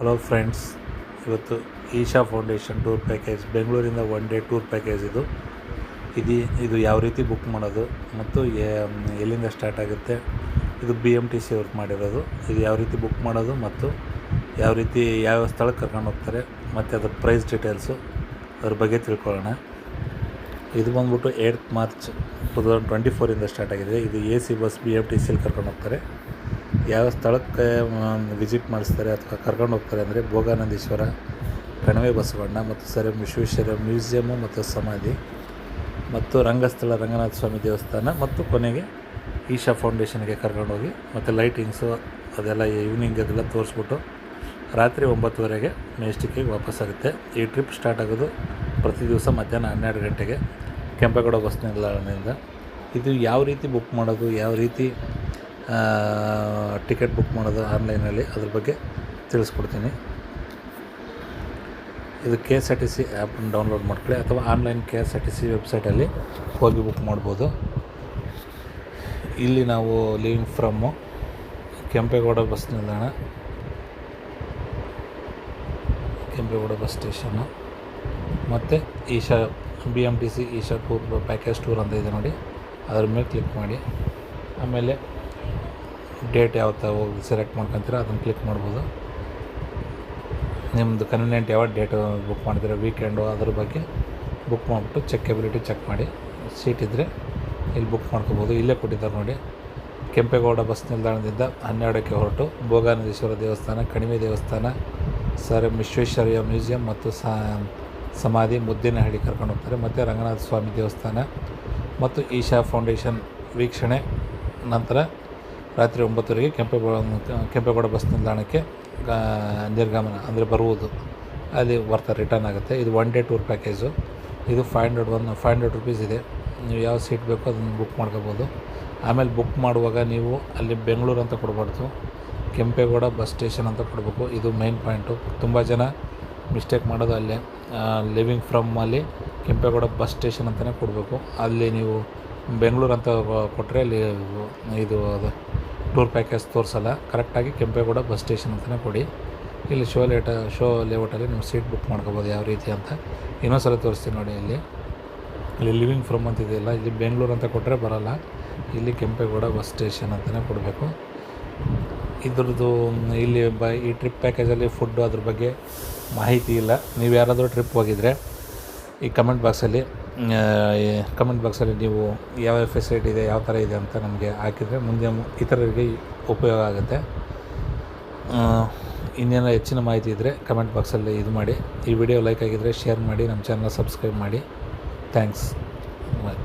Hello friends, ಇವತ್ತು Isha foundation tour package ಬೆಂಗಳೂರಿಂದ 1 day tour package ಇದು ಯಾವ ರೀತಿ ಬುಕ್ ಮಾಡೋದು ಮತ್ತು ಎಲ್ಲಿಂದ ಸ್ಟಾರ್ಟ್ ಆಗುತ್ತೆ. ಇದು BMTC ಅವ್ರು ಮಾಡಿರೋದು. ಇದು ಯಾವ ರೀತಿ ಬುಕ್ ಮಾಡೋದು ಮತ್ತು ಯಾವ ರೀತಿ ಯಾವ ಸ್ಥಳಕ್ಕೆ ಕರ್ಕೊಂಡು ಹೋಗ್ತಾರೆ ಮತ್ತು ಅದ್ರ ಪ್ರೈಸ್ ಡೀಟೇಲ್ಸು ಅದ್ರ ಬಗ್ಗೆ ತಿಳ್ಕೊಳ್ಳೋಣ. ಇದು ಬಂದ್ಬಿಟ್ಟು 8th March 2024 ಸ್ಟಾರ್ಟ್ ಆಗಿದೆ. ಇದು AC ಬಸ್ BMTCಯಲ್ಲಿ ಕರ್ಕೊಂಡು ಹೋಗ್ತಾರೆ. ಯಾವ ಸ್ಥಳಕ್ಕೆ ವಿಸಿಟ್ ಮಾಡಿಸ್ತಾರೆ ಅಥವಾ ಕರ್ಕೊಂಡು ಹೋಗ್ತಾರೆ ಅಂದರೆ ಭೋಗಾನಂದೇಶ್ವರ, ಕಣಿವೆ ಬಸವಣ್ಣ ಮತ್ತು ಸರ್ ವಿಶ್ವೇಶ್ವರ ಮ್ಯೂಸಿಯಮ್ಮು ಮತ್ತು ಸಮಾಧಿ ಮತ್ತು ರಂಗಸ್ಥಳ ರಂಗನಾಥ ಸ್ವಾಮಿ ದೇವಸ್ಥಾನ ಮತ್ತು ಕೊನೆಗೆ ಈಶಾ ಫೌಂಡೇಶನ್ಗೆ ಕರ್ಕೊಂಡೋಗಿ ಮತ್ತು ಲೈಟಿಂಗ್ಸು ಅದೆಲ್ಲ ಈವ್ನಿಂಗ್ ಅದೆಲ್ಲ ತೋರಿಸ್ಬಿಟ್ಟು ರಾತ್ರಿ 9:30ಗೆ ಮೆಜೆಸ್ಟಿಕ್ಕಿಗೆ ವಾಪಸ್ಸಾಗುತ್ತೆ. ಈ ಟ್ರಿಪ್ ಸ್ಟಾರ್ಟ್ ಆಗೋದು ಪ್ರತಿ ದಿವಸ ಮಧ್ಯಾಹ್ನ 12 ಗಂಟೆಗೆ ಕೆಂಪೇಗೌಡ ಬಸ್ ನಿಲ್ದಾಣದಿಂದ. ಇದು ಯಾವ ರೀತಿ ಬುಕ್ ಮಾಡೋದು, ಯಾವ ರೀತಿ ಟಿಕೆಟ್ ಬುಕ್ ಮಾಡೋದು ಆನ್ಲೈನಲ್ಲಿ, ಅದ್ರ ಬಗ್ಗೆ ತಿಳಿಸ್ಕೊಡ್ತೀನಿ. ಇದು KSRTC ಆ್ಯಪನ್ನು ಡೌನ್ಲೋಡ್ ಮಾಡ್ಕೊಳ್ಳಿ ಅಥವಾ ಆನ್ಲೈನ್ KSRTC ವೆಬ್ಸೈಟಲ್ಲಿ ಹೋಗಿ ಬುಕ್ ಮಾಡ್ಬೋದು. ಇಲ್ಲಿ ನಾವು ಲೀವಿಂಗ್ ಫ್ರಮ್ಮು ಕೆಂಪೇಗೌಡ ಬಸ್ ನಿಲ್ದಾಣ, ಕೆಂಪೇಗೌಡ ಬಸ್ ಸ್ಟೇಷನ್ನು ಮತ್ತು Isha BMTC Isha tour package tour ಅಂತ ಇದೆ ನೋಡಿ, ಅದ್ರ ಮೇಲೆ ಕ್ಲಿಕ್ ಮಾಡಿ. ಆಮೇಲೆ ಡೇಟ್ ಯಾವತ್ತು ಹೋಗಿ ಸೆಲೆಕ್ಟ್ ಮಾಡ್ಕೊತೀರ ಅದನ್ನು ಕ್ಲಿಕ್ ಮಾಡ್ಬೋದು. ನಿಮ್ಮದು ಕನ್ವೀನಿಯೆಂಟ್ ಯಾವ ಡೇಟ್ ಬುಕ್ ಮಾಡ್ತೀರ, ವೀಕೆಂಡು, ಅದ್ರ ಬಗ್ಗೆ ಬುಕ್ ಮಾಡಿಬಿಟ್ಟು ಚೆಕ್ಕೆಬಿಲಿಟಿ ಚೆಕ್ ಮಾಡಿ. ಸೀಟ್ ಇದ್ದರೆ ಇಲ್ಲಿ ಬುಕ್ ಮಾಡ್ಕೋಬೋದು. ಇಲ್ಲೇ ಕೊಟ್ಟಿದ್ದಾರೆ ನೋಡಿ, ಕೆಂಪೇಗೌಡ ಬಸ್ ನಿಲ್ದಾಣದಿಂದ 12ಕ್ಕೆ ಹೊರಟು ಭೋಗಾನಂದೇಶ್ವರ ದೇವಸ್ಥಾನ, ಕಣಿವೆ ದೇವಸ್ಥಾನ, ಸರ್ ವಿಶ್ವೇಶ್ವರಯ್ಯ ಮ್ಯೂಸಿಯಂ ಮತ್ತು ಸಮಾಧಿ, ಮುದ್ದೇನಹಳ್ಳಿ ಕರ್ಕೊಂಡು ಹೋಗ್ತಾರೆ. ಮತ್ತು ರಂಗನಾಥ ಸ್ವಾಮಿ ದೇವಸ್ಥಾನ ಮತ್ತು ಈಶಾ ಫೌಂಡೇಶನ್ ವೀಕ್ಷಣೆ ನಂತರ ರಾತ್ರಿ 9:30ಗೆ ಕೆಂಪೇಗೌಡ ಬಸ್ ನಿಲ್ದಾಣಕ್ಕೆ ನಿರ್ಗಮನ ಅಂದರೆ ಬರುವುದು, ಅಲ್ಲಿ ರಿಟರ್ನ್ ಆಗುತ್ತೆ. ಇದು 1 ಡೇ ಟೂರ್ ಪ್ಯಾಕೇಜು. ಇದು 500 ರುಪೀಸ್ ಇದೆ. ನೀವು ಯಾವ ಸೀಟ್ ಬೇಕೋ ಅದನ್ನು ಬುಕ್ ಮಾಡ್ಕೋಬೋದು. ಆಮೇಲೆ ಬುಕ್ ಮಾಡುವಾಗ ನೀವು ಅಲ್ಲಿ ಬೆಂಗಳೂರು ಅಂತ ಕೊಡಬಾರ್ದು, ಕೆಂಪೇಗೌಡ ಬಸ್ ಸ್ಟೇಷನ್ ಅಂತ ಕೊಡಬೇಕು. ಇದು ಮೈನ್ ಪಾಯಿಂಟು. ತುಂಬ ಜನ ಮಿಸ್ಟೇಕ್ ಮಾಡೋದು ಅಲ್ಲೇ ಲಿವಿಂಗ್ ಫ್ರಮ್ಮಲ್ಲಿ ಕೆಂಪೇಗೌಡ ಬಸ್ ಸ್ಟೇಷನ್ ಅಂತಲೇ ಕೊಡಬೇಕು. ಅಲ್ಲಿ ನೀವು ಬೆಂಗಳೂರು ಅಂತ ಕೊಟ್ಟರೆ ಅಲ್ಲಿ ಇದು ಟೂರ್ ಪ್ಯಾಕೇಜ್ ತೋರಿಸಲ್ಲ. ಕರೆಕ್ಟಾಗಿ ಕೆಂಪೇಗೌಡ ಬಸ್ ಸ್ಟೇಷನ್ ಅಂತಲೇ ಕೊಡಿ. ಇಲ್ಲಿ ಶೋ ಲೇಔಟಲ್ಲಿ ನೀವು ಸೀಟ್ ಬುಕ್ ಮಾಡ್ಕೋಬೋದು ಯಾವ ರೀತಿ ಅಂತ. ಇನ್ನೊಂದು ಸಲ ತೋರಿಸ್ತೀನಿ ನೋಡಿ. ಇಲ್ಲಿ ಲಿವಿಂಗ್ ಫ್ರಮ್ ಅಂತಿದೆಯಲ್ಲ, ಇಲ್ಲಿ ಬೆಂಗಳೂರು ಅಂತ ಕೊಟ್ಟರೆ ಬರೋಲ್ಲ, ಇಲ್ಲಿ ಕೆಂಪೇಗೌಡ ಬಸ್ ಸ್ಟೇಷನ್ ಅಂತಲೇ ಕೊಡಬೇಕು. ಇದ್ರದ್ದು ಇಲ್ಲಿ ಈ ಟ್ರಿಪ್ ಪ್ಯಾಕೇಜಲ್ಲಿ ಫುಡ್ಡು ಅದ್ರ ಬಗ್ಗೆ ಮಾಹಿತಿ ಇಲ್ಲ. ನೀವು ಯಾರಾದರೂ ಟ್ರಿಪ್ ಹೋಗಿದರೆ ಈ ಕಮೆಂಟ್ ಬಾಕ್ಸಲ್ಲಿ ನೀವು ಯಾವ ಫೆಸಿಲಿಟಿ ಇದೆ, ಯಾವ ಥರ ಇದೆ ಅಂತ ನಮಗೆ ಹಾಕಿದರೆ ಮುಂದೆ ಇತರರಿಗೆ ಉಪಯೋಗ ಆಗುತ್ತೆ. ಇನ್ನೇನೋ ಹೆಚ್ಚಿನ ಮಾಹಿತಿ ಇದ್ದರೆ ಕಮೆಂಟ್ ಬಾಕ್ಸಲ್ಲಿ ಇದು ಮಾಡಿ. ಈ ವಿಡಿಯೋ ಲೈಕ್ ಆಗಿದ್ದರೆ ಶೇರ್ ಮಾಡಿ, ನಮ್ಮ ಚಾನಲ್ ಸಬ್ಸ್ಕ್ರೈಬ್ ಮಾಡಿ. ಥ್ಯಾಂಕ್ಸ್. ಬಾಯ್.